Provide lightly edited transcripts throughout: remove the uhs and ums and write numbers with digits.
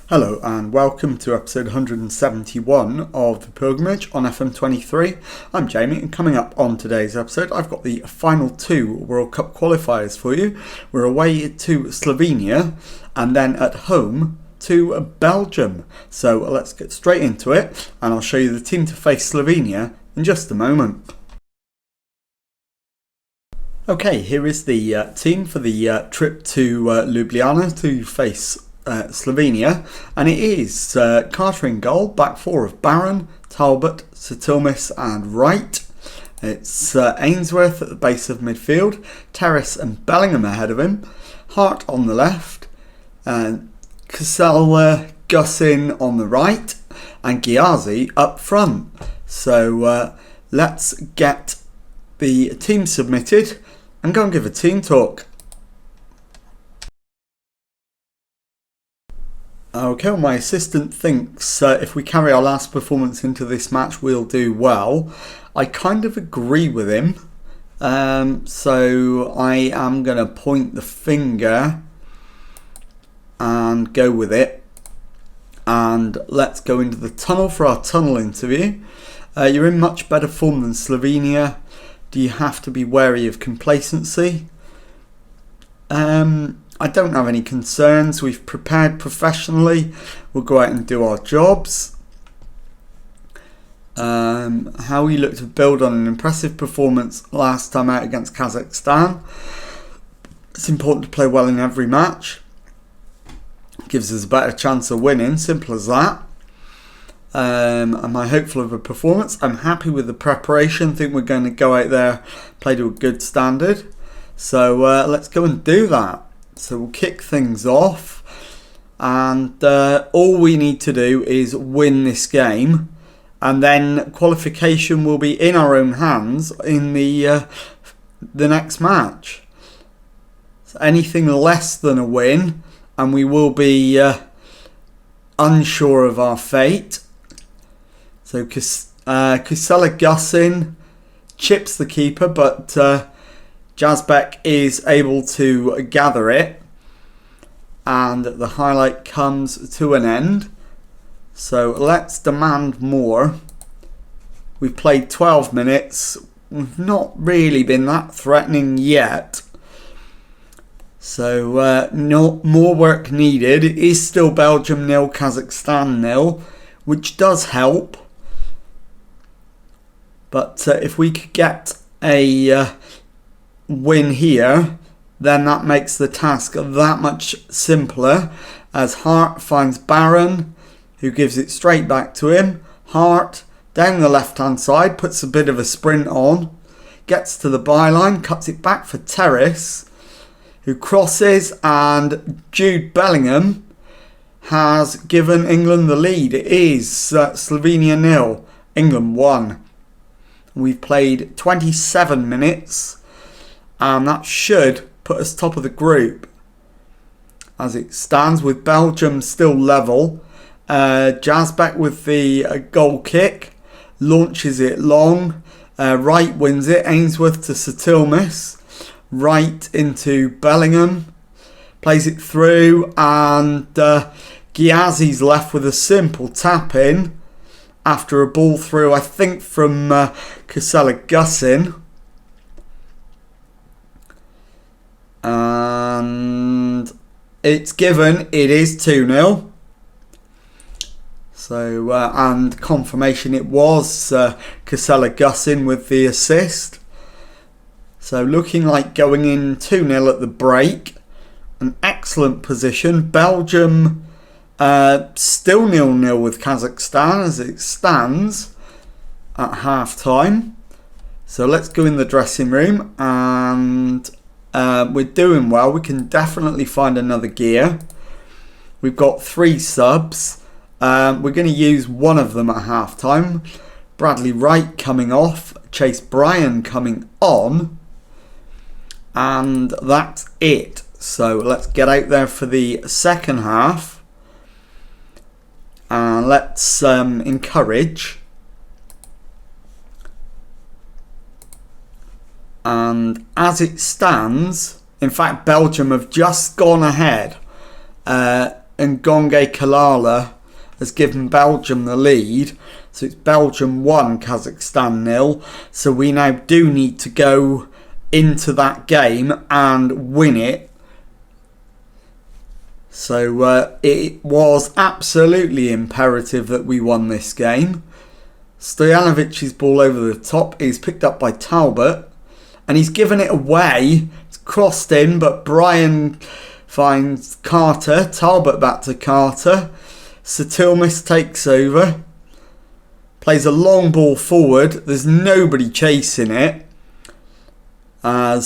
Hello and welcome to episode 171 of The Pilgrimage on FM23. I'm Jamie, and coming up on today's episode I've got the final two World Cup qualifiers for you. We're away to Slovenia and then at home to Belgium. So let's get straight into it and I'll show you the team to face Slovenia in just a moment. Okay, here is the team for the trip to Ljubljana to face Slovenia, and it is Carter in goal, back four of Barron, Talbot, Satilmis and Wright. It's Ainsworth at the base of midfield, Terrace and Bellingham ahead of him, Hart on the left, Casella, Gussin on the right and Ghiazi up front. So let's get the team submitted and go and give a team talk. Okay, well, my assistant thinks if we carry our last performance into this match, we'll do well. I kind of agree with him. So I am going to point the finger and go with it. And let's go into the tunnel for our tunnel interview. You're in much better form than Slovenia. Do you have to be wary of complacency? I don't have any concerns. We've prepared professionally. We'll go out and do our jobs. How we look to build on an impressive performance last time out against Kazakhstan. It's important to play well in every match. Gives us a better chance of winning. Simple as that. Am I hopeful of a performance? I'm happy with the preparation. Think we're going to go out there, play to a good standard. So let's go and do that. So we'll kick things off, and all we need to do is win this game, and then qualification will be in our own hands in the next match. So anything less than a win and we will be unsure of our fate. So Kusela Gussin chips the keeper, but Jazbek is able to gather it, and the highlight comes to an end. So let's demand more. We've played 12 minutes. We've not really been that threatening yet. So no more work needed. It is still Belgium 0, Kazakhstan 0, which does help. But if we could get a win here, then that makes the task that much simpler, as Hart finds Barron, who gives it straight back to him. Hart down the left hand side, puts a bit of a sprint on, gets to the byline, cuts it back for Terrace, who crosses, and Jude Bellingham has given England the lead. It is Slovenia 0, England 1. We've played 27 minutes. And that should put us top of the group as it stands, with Belgium still level. Jazbek with the goal kick, launches it long. Wright wins it. Ainsworth to Satilmis. Wright into Bellingham. Plays it through, and Ghiazi's left with a simple tap in after a ball through, I think, from Casella Gussin. And it's given. It is 2-0. So and confirmation it was Casella Gussin with the assist. So looking like going in 2-0 at the break. An excellent position. Belgium still 0-0 with Kazakhstan as it stands at half time. So let's go in the dressing room, and we're doing well. We can definitely find another gear. We've got 3 subs. We're going to use one of them at half time. Bradley Wright coming off, Chase Bryan coming on, and that's it. So let's get out there for the second half, and let's encourage. And as it stands, in fact, Belgium have just gone ahead and Gonge Kalala has given Belgium the lead. So it's Belgium 1, Kazakhstan 0. So we now do need to go into that game and win it. So it was absolutely imperative that we won this game. Stojanovic's ball over the top is picked up by Talbot. And he's given it away. It's crossed in, but Brian finds Carter. Talbot back to Carter. Satilmis takes over. Plays a long ball forward. There's nobody chasing it. As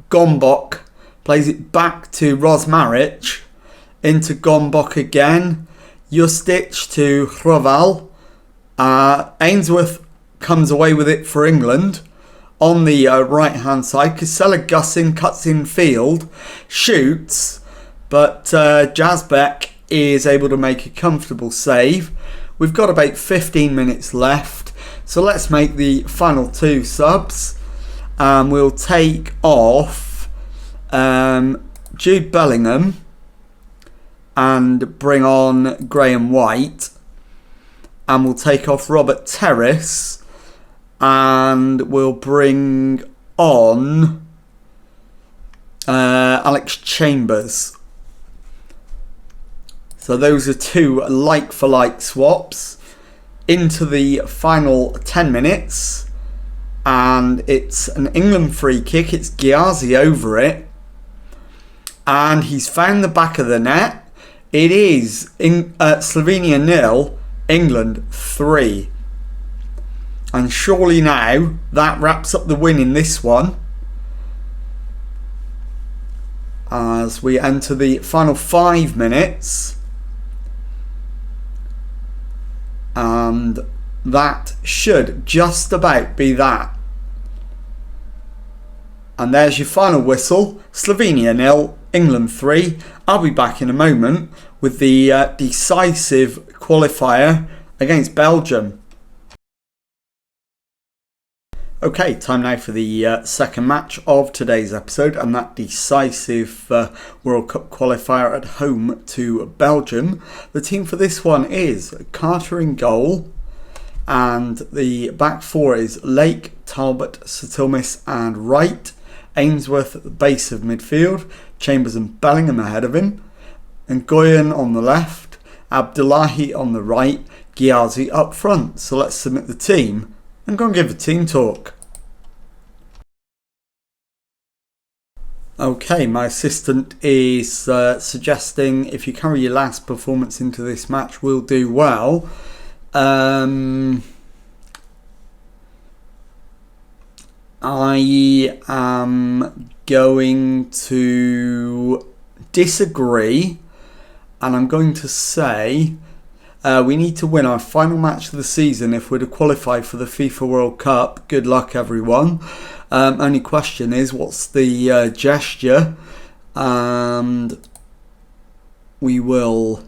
Gombok plays it back to Rosmaric. Into Gombok again. Justic to Hroval. Ainsworth comes away with it for England. On the right hand side, Casella Gussin cuts in field. Shoots. But Jazbek is able to make a comfortable save. We've got about 15 minutes left. So let's make the final 2 subs. We'll take off Jude Bellingham and bring on Graham White. And we'll take off Robert Terrace and we'll bring on Alex Chambers. So those are 2 like-for-like swaps into the final 10 minutes. And it's an England free kick. It's Ghiazi over it. And he's found the back of the net. It is Slovenia 0, England 3. And surely now that wraps up the win in this one. As we enter the final 5 minutes. And that should just about be that. And there's your final whistle. Slovenia 0, England 3. I'll be back in a moment with the decisive qualifier against Belgium. Okay, time now for the second match of today's episode, and that decisive World Cup qualifier at home to Belgium. The team for this one is Carter in goal, and the back 4 is Lake, Talbot, Satilmis and Wright. Ainsworth at the base of midfield, Chambers and Bellingham ahead of him, and Goyen on the left, Abdullahi on the right, Ghiazi up front. So let's submit the team and go and give a team talk. Okay, my assistant is suggesting if you carry your last performance into this match, we'll do well. I am going to disagree, and I'm going to say we need to win our final match of the season if we're to qualify for the FIFA World Cup. Good luck, everyone. Only question is, what's the gesture? And we will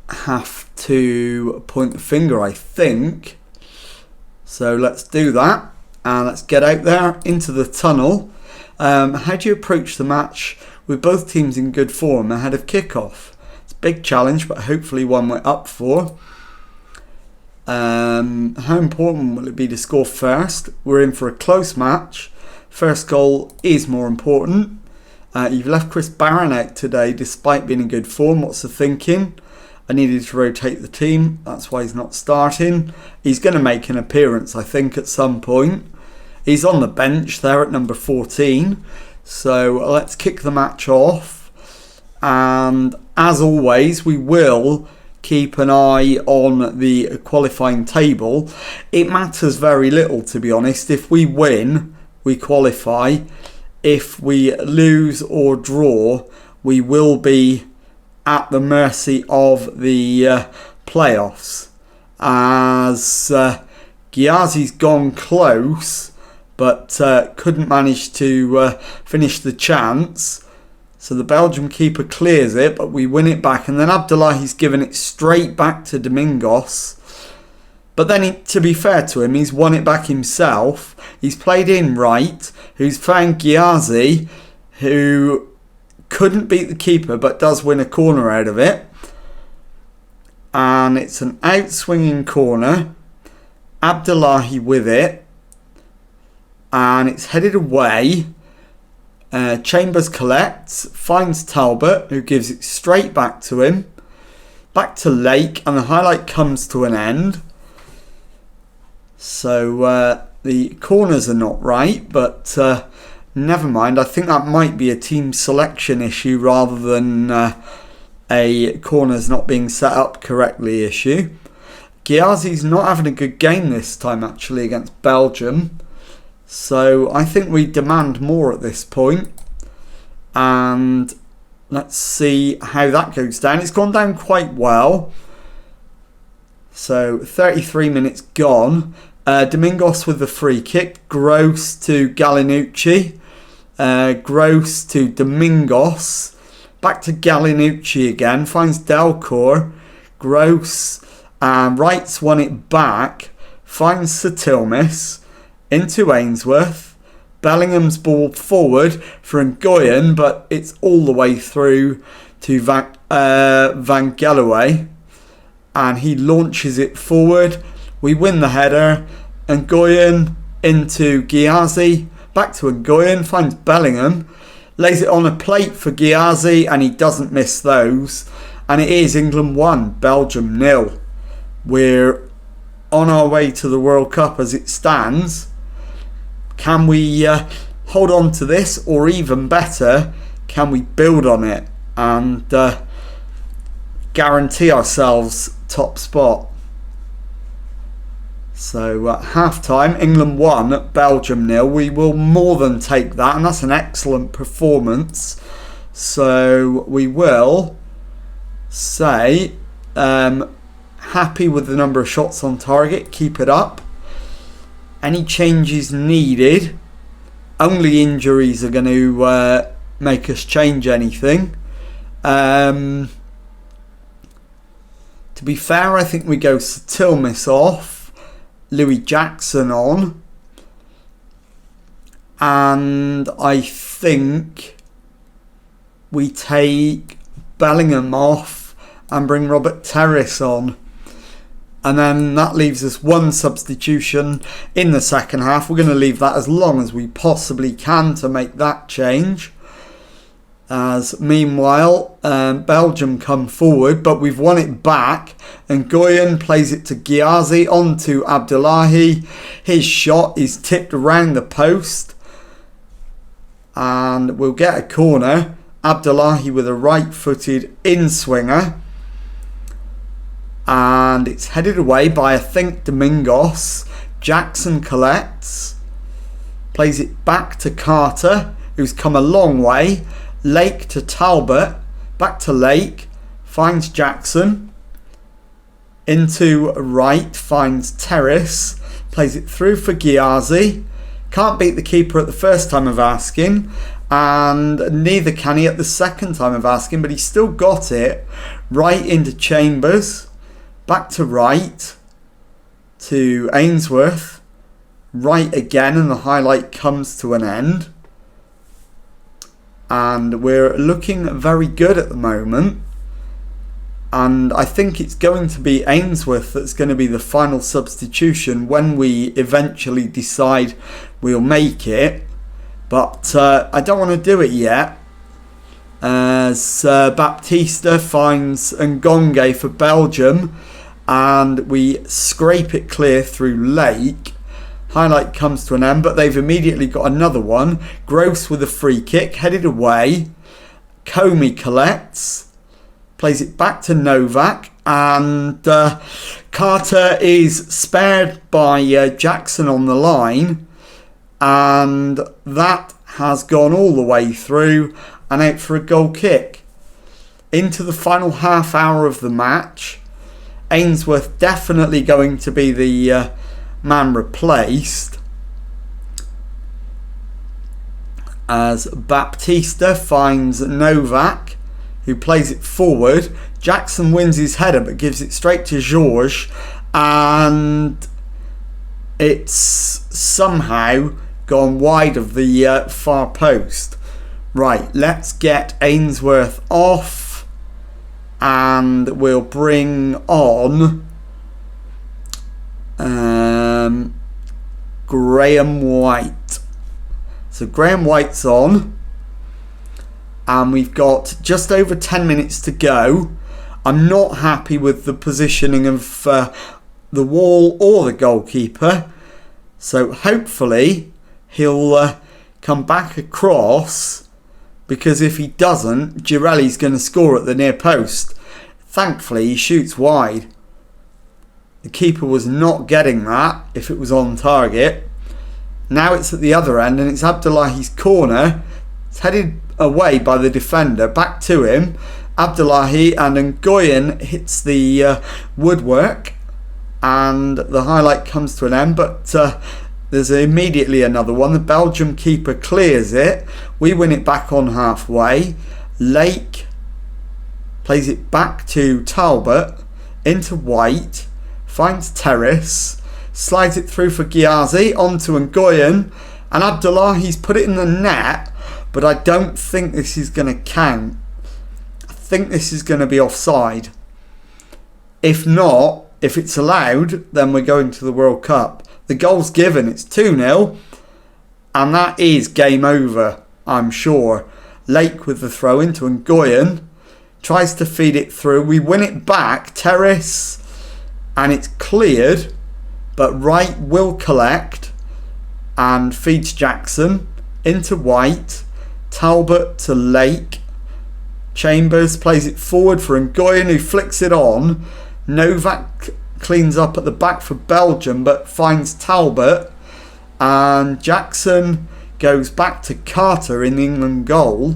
have to point the finger, I think. So let's do that, and let's get out there into the tunnel. How do you approach the match with both teams in good form ahead of kickoff? It's a big challenge, but hopefully one we're up for. How important will it be to score first? We're in for a close match. First goal is more important. You've left Chris Barron out today despite being in good form. What's the thinking? I needed to rotate the team. That's why he's not starting. He's going to make an appearance, I think, at some point. He's on the bench there at number 14. So let's kick the match off. And as always, we will keep an eye on the qualifying table. It matters very little, to be honest. If we win, we qualify. If we lose or draw, we will be at the mercy of the playoffs, as Ghiazi's gone close but couldn't manage to finish the chance. So the Belgium keeper clears it, but we win it back, and then Abdullahi's given it straight back to Domingos. But then, to be fair to him, he's won it back himself. He's played in Wright, who's found Ghiazi, who couldn't beat the keeper but does win a corner out of it. And it's an out-swinging corner. Abdullahi with it. And it's headed away. Chambers collects, finds Talbot, who gives it straight back to him. Back to Lake, and the highlight comes to an end. So the corners are not right, but never mind. I think that might be a team selection issue rather than a corners not being set up correctly issue. Ghiazi's not having a good game this time, actually, against Belgium. So I think we demand more at this point. And let's see how that goes down. It's gone down quite well. So 33 minutes gone. Domingos with the free kick. Gross to Gallinucci. Gross to Domingos. Back to Gallinucci again. Finds Delcourt. Gross Wrights won it back. Finds Satilmis. Into Ainsworth. Bellingham's ball forward for Nguyen, but it's all the way through to Van Galloway. And he launches it forward. We win the header. Nguyen into Ghiazi. Back to Nguyen. Finds Bellingham. Lays it on a plate for Ghiazi, and he doesn't miss those. And it is England 1, Belgium 0. We're on our way to the World Cup as it stands. Can we hold on to this, or even better, can we build on it and guarantee ourselves top spot? So at half-time, England 1, Belgium 0. We will more than take that, and that's an excellent performance. So we will say happy with the number of shots on target. Keep it up. Any changes needed? Only injuries are going to make us change anything. To be fair, I think we go Satilmis off, Louis Jackson on, and I think we take Bellingham off and bring Robert Terrace on. And then that leaves us one substitution in the second half. We're going to leave that as long as we possibly can to make that change. As meanwhile, Belgium come forward, but we've won it back. And Nguyen plays it to Ghiazi, on to Abdullahi. His shot is tipped around the post. And we'll get a corner. Abdullahi with a right-footed in-swinger. And it's headed away by, I think, Domingos. Jackson collects. Plays it back to Carter, who's come a long way. Lake to Talbot. Back to Lake. Finds Jackson. Into right. Finds Terrace. Plays it through for Ghiazi. Can't beat the keeper at the first time of asking. And neither can he at the second time of asking. But he's still got it. Right into Chambers. Back to right, to Ainsworth, right again, and the highlight comes to an end. And we're looking very good at the moment. And I think it's going to be Ainsworth that's going to be the final substitution when we eventually decide we'll make it. But I don't want to do it yet, as Baptista finds Ngonge for Belgium. And we scrape it clear through Lake. Highlight comes to an end, but they've immediately got another one. Gross with a free kick, headed away. Comey collects, plays it back to Novak, and Carter is spared by Jackson on the line, and that has gone all the way through and out for a goal kick. Into the final half hour of the match. Ainsworth definitely going to be the man replaced, as Baptista finds Novak, who plays it forward. Jackson wins his header but gives it straight to Georges, and it's somehow gone wide of the far post. Right, let's get Ainsworth off and we'll bring on Graham White. So Graham White's on and we've got just over 10 minutes to go. I'm not happy with the positioning of the wall or the goalkeeper, so hopefully he'll come back across, because if he doesn't, Girelli's going to score at the near post. Thankfully he shoots wide. The keeper was not getting that if it was on target. Now it's at the other end and it's Abdullahi's corner. It's headed away by the defender, back to him. Abdullahi, and Ngoyan hits the woodwork and the highlight comes to an end, but there's immediately another one. The Belgium keeper clears it. We win it back on halfway. Lake plays it back to Talbot, into White, finds Terrace, slides it through for Ghiazi, onto Ngoyan, and Abdullahi's put it in the net, but I don't think this is going to count. I think this is going to be offside. If not, if it's allowed, then we're going to the World Cup. The goal's given, it's 2-0, and that is game over, I'm sure. Lake with the throw into Ngoyan, tries to feed it through. We win it back, Terrace, and it's cleared, but Wright will collect and feeds Jackson into White. Talbot to Lake. Chambers plays it forward for Ngoyan, who flicks it on. Novak cleans up at the back for Belgium, but finds Talbot, and Jackson goes back to Carter in the England goal,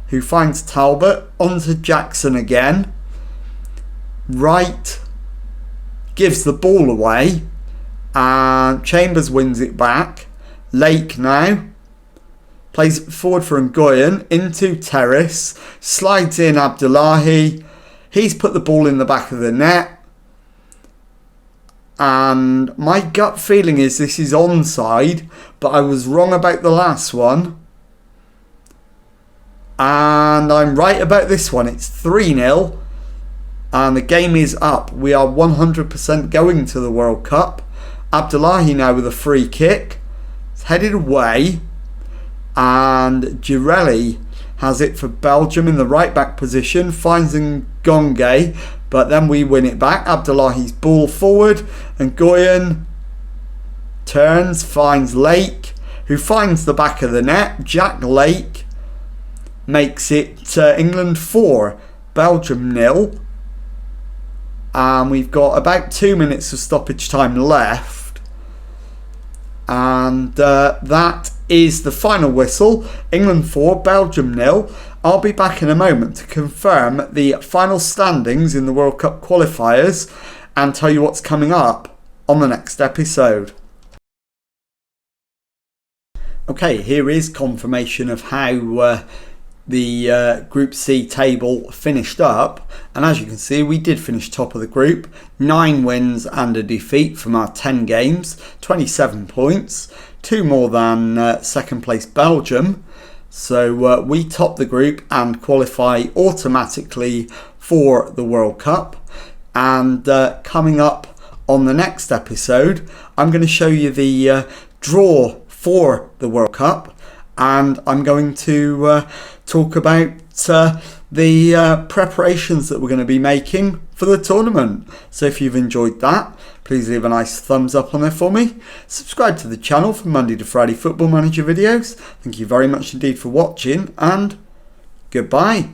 who finds Talbot, onto Jackson again. Wright gives the ball away and Chambers wins it back. Lake now plays it forward for Ngoyan, into Terrace, slides in Abdullahi. He's put the ball in the back of the net. And my gut feeling is this is onside, but I was wrong about the last one. And I'm right about this one. It's 3-0 and the game is up. We are 100% going to the World Cup. Abdullahi now with a free kick. It's headed away and Girelli has it for Belgium in the right back position, finds Ngonge, but then we win it back. Abdullahi's ball forward and Ngoyan turns, finds Lake, who finds the back of the net. Jack Lake makes it England 4, Belgium 0. And we've got about 2 minutes of stoppage time left. And that is the final whistle. England 4, Belgium 0. I'll be back in a moment to confirm the final standings in the World Cup qualifiers and tell you what's coming up on the next episode. Okay, here is confirmation of how the Group C table finished up, and as you can see we did finish top of the group, 9 wins and a defeat from our 10 games, 27 points, 2 more than second place Belgium, so we top the group and qualify automatically for the World Cup. And coming up on the next episode I'm going to show you the draw for the World Cup, and I'm going to talk about the preparations that we're going to be making for the tournament. So if you've enjoyed that, please leave a nice thumbs up on there for me. Subscribe to the channel for Monday to Friday Football Manager videos. Thank you very much indeed for watching, and goodbye.